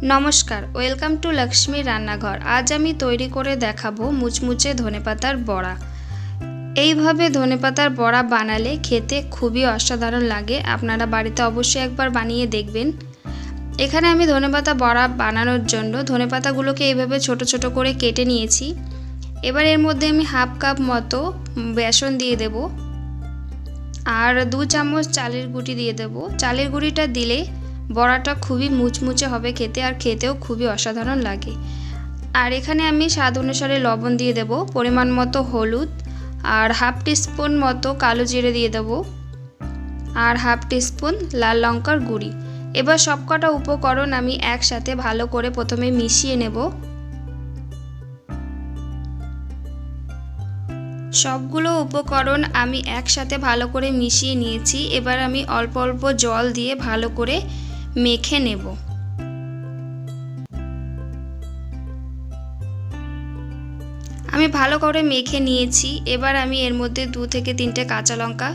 नमस्कार welcome to Lakshmi रान्नाघर। आज आमी तैरी करे देखाबो मुचमुचे धनेपातार बड़ा। এইভাবে ধনেপাতার বড়া বানালে খেতে খুবই অসাধারণ লাগে। আপনারা বাড়িতে অবশ্যই একবার বানিয়ে দেখবেন। এখানে আমি ধনেপাতা বড়া বানানোর জন্য ধনেপাতাগুলোকে এইভাবে ছোট ছোট করে কেটে নিয়েছি। এবার এর মধ্যে আমি হাফ কাপ মতো বেসন দিয়ে দেব আর 2 চামচ চালের গুঁড়ি দিয়ে দেব। চালের গুঁড়িটা দিলে বড়াটা খুবই মুচমুচে হবে খেতে আর খেতেও খুবই অসাধারণ লাগে। আর এখানে আমি স্বাদ অনুসারে লবণ দিয়ে দেব, পরিমাণ মতো হলুদ আর হাফ টিস্পুন মতো কালো জিরে দিয়ে দেব আর হাফ টিস্পুন লাল লঙ্কার গুঁড়ি। এবার সবকটা উপকরণ আমি একসাথে ভালো করে প্রথমে মিশিয়ে নেব। সবগুলো উপকরণ আমি একসাথে ভালো করে মিশিয়ে নিয়েছি। এবার আমি অল্প অল্প জল দিয়ে ভালো করে মেখে নেব। আমি ভালো করে মেখে নিয়েছি। এবার আমি এর মধ্যে 2 থেকে 3টে কাঁচা লঙ্কা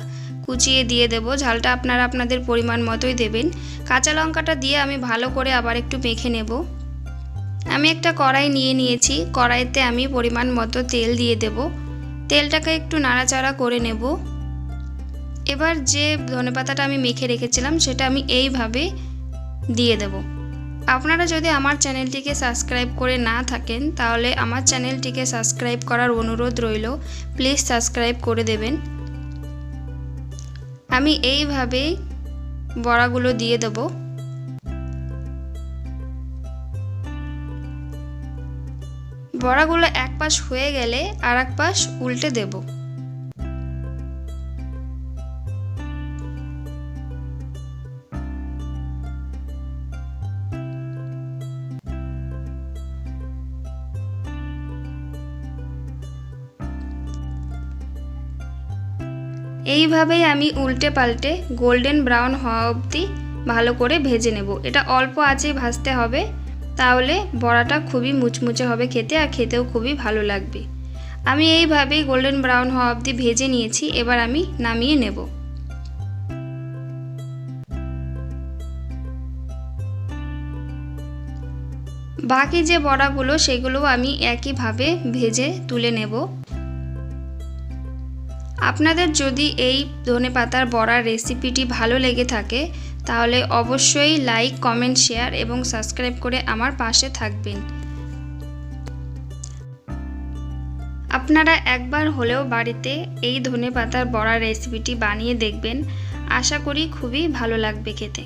কুচিয়ে দিয়ে দেব। ঝালটা আপনারা আপনাদের পরিমাণ মতোই দেবেন। কাঁচা লঙ্কাটা দিয়ে আমি ভালো করে আবার একটু মেখে নেব। আমি একটা কড়াই নিয়ে নিয়েছি। কড়াইতে আমি পরিমাণ মতো তেল দিয়ে দেব। তেলটাকে একটু নাড়াচাড়া করে নেব। এবার যে ধনেপাতাটা আমি মেখে রেখেছিলাম সেটা আমি এইভাবে দিয়ে দেব। আপনারা যদি আমার চ্যানেলটিকে সাবস্ক্রাইব করে না থাকেন তাহলে আমার চ্যানেলটিকে সাবস্ক্রাইব করার অনুরোধ রইল। প্লিজ সাবস্ক্রাইব করে দেবেন। আমি এইভাবে বড়াগুলো দিয়ে দেব। বড়াগুলো এক পাশ হয়ে গেলে আর এক পাশ উল্টে দেব। এইভাবেই আমি উল্টে পাল্টে গোল্ডেন ব্রাউন হওয়া অবধি ভালো করে ভেজে নেব। এটা অল্প আঁচেই ভাজতে হবে, তাহলে বড়াটা খুবই মুচমুচে হবে খেতে আর খেতেও খুবই ভালো লাগবে। আমি এইভাবেই গোল্ডেন ব্রাউন হওয়া অবধি ভেজে নিয়েছি। এবার আমি নামিয়ে নেব। বাকি যে বড়াগুলো সেগুলো আমি একইভাবে ভেজে তুলে নেব। আপনাদের যদি এই ধনেপাতার বড়ার রেসিপিটি ভালো লেগে থাকে তাহলে অবশ্যই লাইক, কমেন্ট, শেয়ার এবং সাবস্ক্রাইব করে আমার পাশে থাকবেন। আপনারা একবার হলেও বাড়িতে এই ধনেপাতার বড়ার রেসিপিটি বানিয়ে দেখবেন। আশা করি খুবই ভালো লাগবে খেতে।